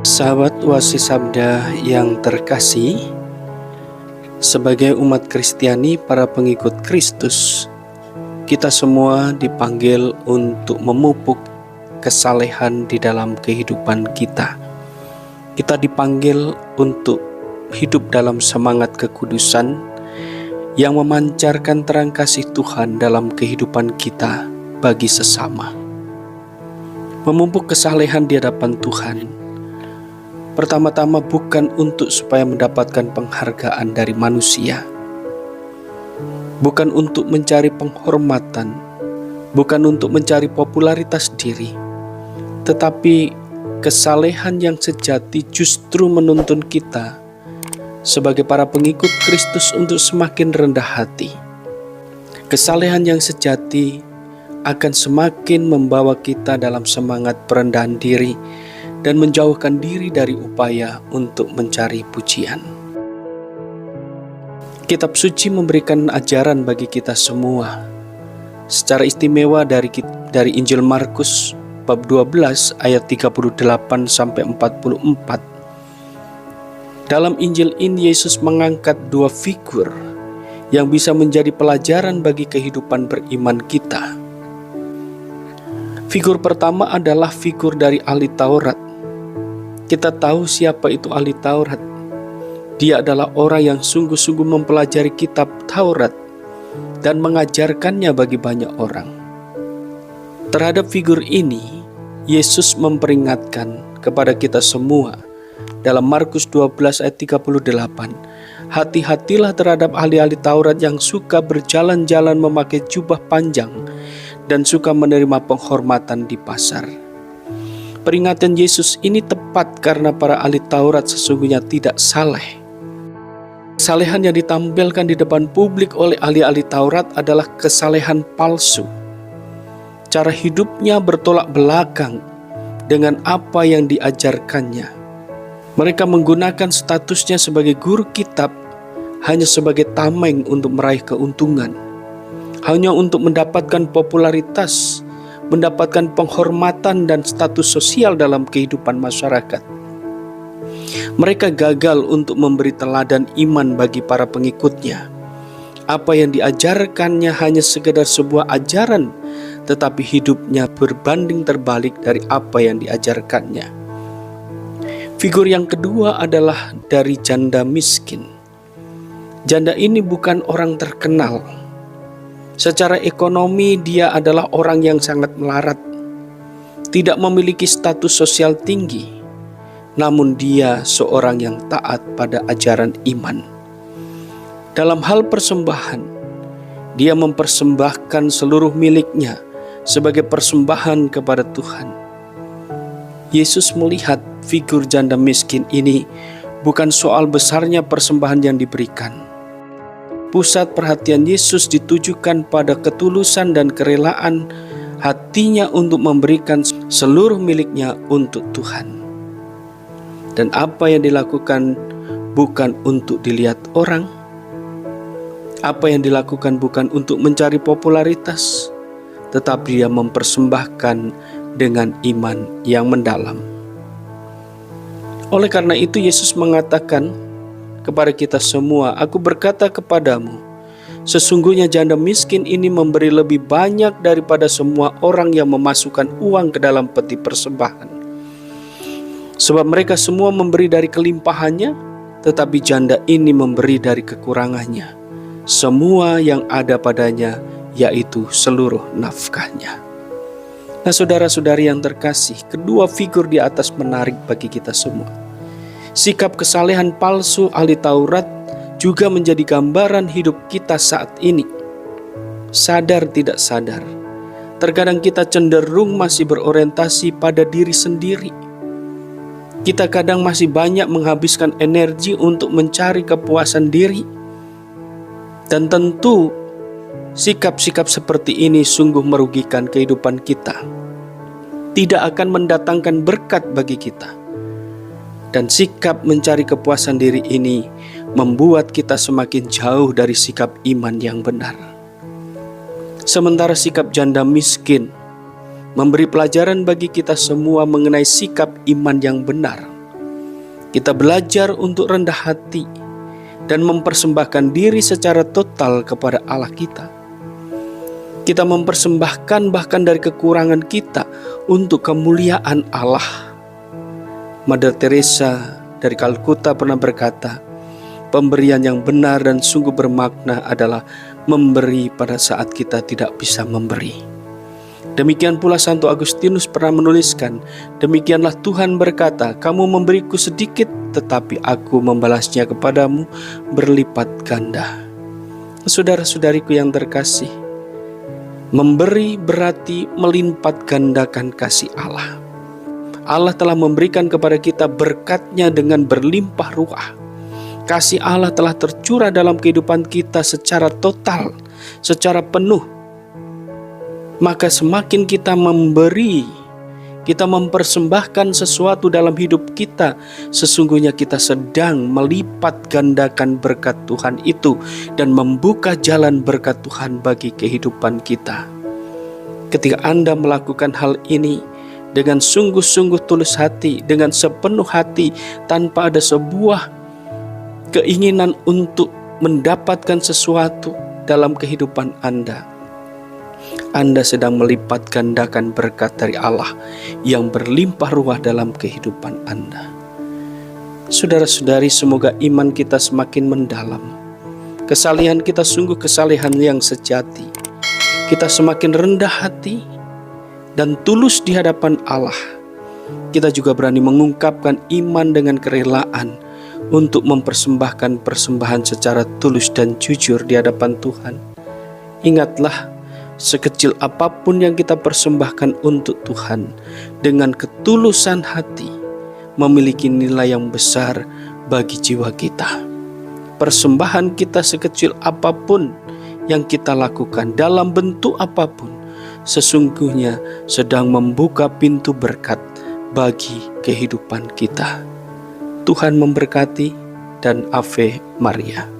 Sahabat Oasis Sabda yang terkasih, sebagai umat Kristiani, para pengikut Kristus, kita semua dipanggil untuk memupuk kesalehan di dalam kehidupan kita. Kita dipanggil untuk hidup dalam semangat kekudusan yang memancarkan terang kasih Tuhan dalam kehidupan kita bagi sesama. Memupuk kesalehan di hadapan Tuhan pertama-tama bukan untuk supaya mendapatkan penghargaan dari manusia, bukan untuk mencari penghormatan, bukan untuk mencari popularitas diri, tetapi kesalehan yang sejati justru menuntun kita sebagai para pengikut Kristus untuk semakin rendah hati. Kesalehan yang sejati akan semakin membawa kita dalam semangat perendahan diri dan menjauhkan diri dari upaya untuk mencari pujian. Kitab suci memberikan ajaran bagi kita semua, secara istimewa dari Injil Markus bab 12 ayat 38 sampai 44. Dalam Injil ini Yesus mengangkat dua figur yang bisa menjadi pelajaran bagi kehidupan beriman kita. Figur pertama adalah figur dari ahli Taurat. Kita tahu siapa itu ahli Taurat. Dia adalah orang yang sungguh-sungguh mempelajari kitab Taurat dan mengajarkannya bagi banyak orang. Terhadap figur ini, Yesus memperingatkan kepada kita semua dalam Markus 12 ayat 38. Hati-hatilah terhadap ahli-ahli Taurat yang suka berjalan-jalan memakai jubah panjang dan suka menerima penghormatan di pasar. Peringatan Yesus ini tepat karena para ahli Taurat sesungguhnya tidak saleh. Kesalehan yang ditampilkan di depan publik oleh ahli-ahli Taurat adalah kesalehan palsu. Cara hidupnya bertolak belakang dengan apa yang diajarkannya. Mereka menggunakan statusnya sebagai guru kitab hanya sebagai tameng untuk meraih keuntungan, hanya untuk mendapatkan popularitas, mendapatkan penghormatan dan status sosial dalam kehidupan masyarakat. Mereka gagal untuk memberi teladan iman bagi para pengikutnya. Apa yang diajarkannya hanya sekedar sebuah ajaran, tetapi hidupnya berbanding terbalik dari apa yang diajarkannya. Figur yang kedua adalah dari janda miskin. Janda ini bukan orang terkenal. Secara ekonomi dia adalah orang yang sangat melarat, tidak memiliki status sosial tinggi, namun dia seorang yang taat pada ajaran iman. Dalam hal persembahan, dia mempersembahkan seluruh miliknya sebagai persembahan kepada Tuhan. Yesus melihat figur janda miskin ini bukan soal besarnya persembahan yang diberikan. Pusat perhatian Yesus ditujukan pada ketulusan dan kerelaan hatinya untuk memberikan seluruh miliknya untuk Tuhan. Dan apa yang dilakukan bukan untuk dilihat orang. Apa yang dilakukan bukan untuk mencari popularitas, tetapi dia mempersembahkan dengan iman yang mendalam. Oleh karena itu Yesus mengatakan kepada kita semua, "Aku berkata kepadamu, sesungguhnya janda miskin ini memberi lebih banyak daripada semua orang yang memasukkan uang ke dalam peti persembahan. Sebab mereka semua memberi dari kelimpahannya, tetapi janda ini memberi dari kekurangannya, semua yang ada padanya, yaitu seluruh nafkahnya." Nah, saudara-saudari yang terkasih, kedua figur di atas menarik bagi kita semua. Sikap kesalehan palsu ahli Taurat juga menjadi gambaran hidup kita saat ini. Sadar tidak sadar, terkadang kita cenderung masih berorientasi pada diri sendiri. Kita kadang masih banyak menghabiskan energi untuk mencari kepuasan diri. Dan tentu sikap-sikap seperti ini sungguh merugikan kehidupan kita. tidak akan mendatangkan berkat bagi kita. Dan sikap mencari kepuasan diri ini membuat kita semakin jauh dari sikap iman yang benar. Sementara sikap janda miskin memberi pelajaran bagi kita semua mengenai sikap iman yang benar. Kita belajar untuk rendah hati dan mempersembahkan diri secara total kepada Allah kita. Kita mempersembahkan bahkan dari kekurangan kita untuk kemuliaan Allah. Mother Teresa dari Kalkuta pernah berkata, pemberian yang benar dan sungguh bermakna adalah memberi pada saat kita tidak bisa memberi. Demikian pula Santo Agustinus pernah menuliskan, demikianlah Tuhan berkata, kamu memberiku sedikit, tetapi aku membalasnya kepadamu berlipat ganda. Saudara-saudariku yang terkasih, memberi berarti melipat gandakan kasih Allah. Allah telah memberikan kepada kita berkat-Nya dengan berlimpah ruah. Kasih Allah telah tercurah dalam kehidupan kita secara total, secara penuh. Maka semakin kita memberi, kita mempersembahkan sesuatu dalam hidup kita, sesungguhnya kita sedang melipat gandakan berkat Tuhan itu dan membuka jalan berkat Tuhan bagi kehidupan kita. Ketika Anda melakukan hal ini dengan sungguh-sungguh tulus hati, dengan sepenuh hati, tanpa ada sebuah keinginan untuk mendapatkan sesuatu dalam kehidupan Anda sedang melipat gandakan berkat dari Allah yang berlimpah ruah dalam kehidupan Anda. Saudara-saudari, semoga iman kita semakin mendalam. Kesalehan kita sungguh kesalehan yang sejati. Kita semakin rendah hati dan tulus di hadapan Allah. Kita juga berani mengungkapkan iman dengan kerelaan untuk mempersembahkan persembahan secara tulus dan jujur di hadapan Tuhan. Ingatlah, sekecil apapun yang kita persembahkan untuk Tuhan, dengan ketulusan hati, memiliki nilai yang besar bagi jiwa kita. Persembahan kita sekecil apapun yang kita lakukan, dalam bentuk apapun, sesungguhnya sedang membuka pintu berkat bagi kehidupan kita. Tuhan memberkati dan Ave Maria.